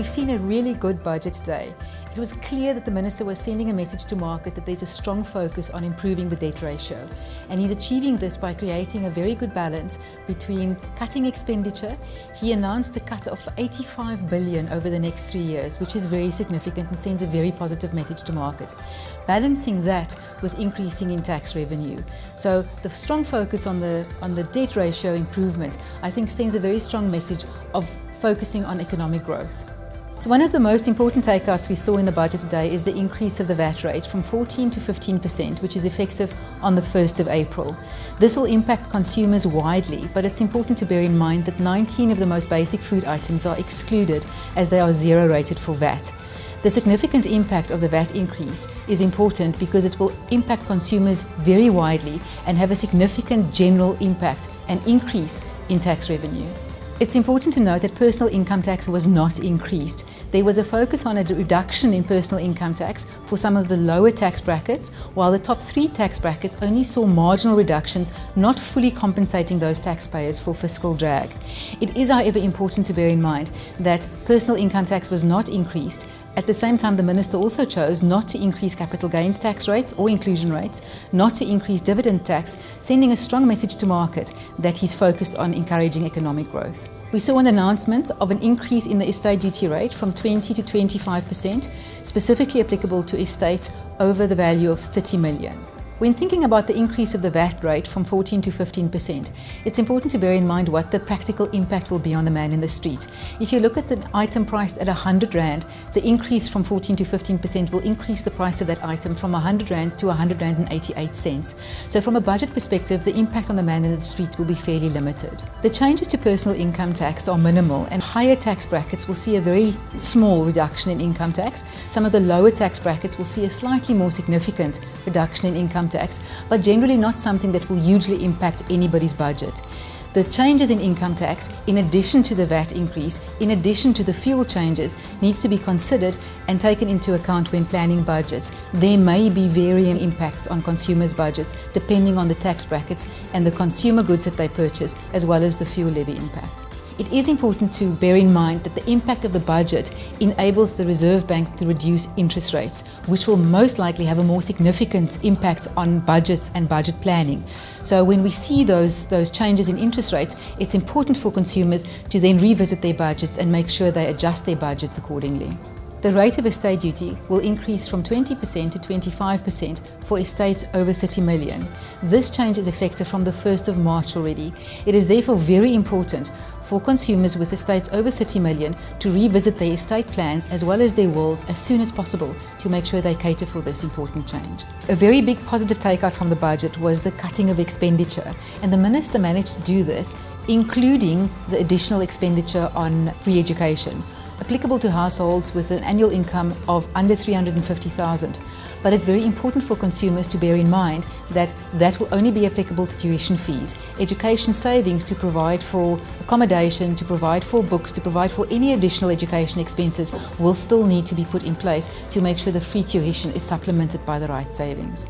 We've seen a really good budget today. It was clear that the Minister was sending a message to market that there's a strong focus on improving the debt ratio. And he's achieving this by creating a very good balance between cutting expenditure. He announced the cut of 85 billion over the next 3 years, which is very significant and sends a very positive message to market. Balancing that with increasing in tax revenue. So the strong focus on the debt ratio improvement, I think, sends a very strong message of focusing on economic growth. So one of the most important takeouts we saw in the budget today is the increase of the VAT rate from 14 to 15%, which is effective on the 1st of April. This will impact consumers widely, but it's important to bear in mind that 19 of the most basic food items are excluded as they are zero rated for VAT. The significant impact of the VAT increase is important because it will impact consumers very widely and have a significant general impact and increase in tax revenue. It's important to note that personal income tax was not increased. There was a focus on a reduction in personal income tax for some of the lower tax brackets, while the top 3 tax brackets only saw marginal reductions, not fully compensating those taxpayers for fiscal drag. It is, however, important to bear in mind that personal income tax was not increased. At the same time, the Minister also chose not to increase capital gains tax rates or inclusion rates, not to increase dividend tax, sending a strong message to market that he's focused on encouraging economic growth. We saw an announcement of an increase in the estate duty rate from 20 to 25%, specifically applicable to estates over the value of 30 million. When thinking about the increase of the VAT rate from 14 to 15%, it's important to bear in mind what the practical impact will be on the man in the street. If you look at the item priced at 100 Rand, the increase from 14 to 15% will increase the price of that item from 100 Rand to 100 Rand and 88 cents. So from a budget perspective, the impact on the man in the street will be fairly limited. The changes to personal income tax are minimal, and higher tax brackets will see a very small reduction in income tax. Some of the lower tax brackets will see a slightly more significant reduction in income tax, but generally not something that will hugely impact anybody's budget. The changes in income tax, in addition to the VAT increase, in addition to the fuel changes, needs to be considered and taken into account when planning budgets. There may be varying impacts on consumers' budgets depending on the tax brackets and the consumer goods that they purchase, as well as the fuel levy impact. It is important to bear in mind that the impact of the budget enables the Reserve Bank to reduce interest rates, which will most likely have a more significant impact on budgets and budget planning. So when we see those changes in interest rates, it's important for consumers to then revisit their budgets and make sure they adjust their budgets accordingly. The rate of estate duty will increase from 20% to 25% for estates over 30 million. This change is effective from the 1st of March already. It is therefore very important for consumers with estates over 30 million to revisit their estate plans as well as their wills as soon as possible to make sure they cater for this important change. A very big positive takeout from the budget was the cutting of expenditure, and the Minister managed to do this, including the additional expenditure on free education, applicable to households with an annual income of under 350,000. But it's very important for consumers to bear in mind that that will only be applicable to tuition fees. Education savings to provide for accommodation, to provide for books, to provide for any additional education expenses will still need to be put in place to make sure the free tuition is supplemented by the right savings.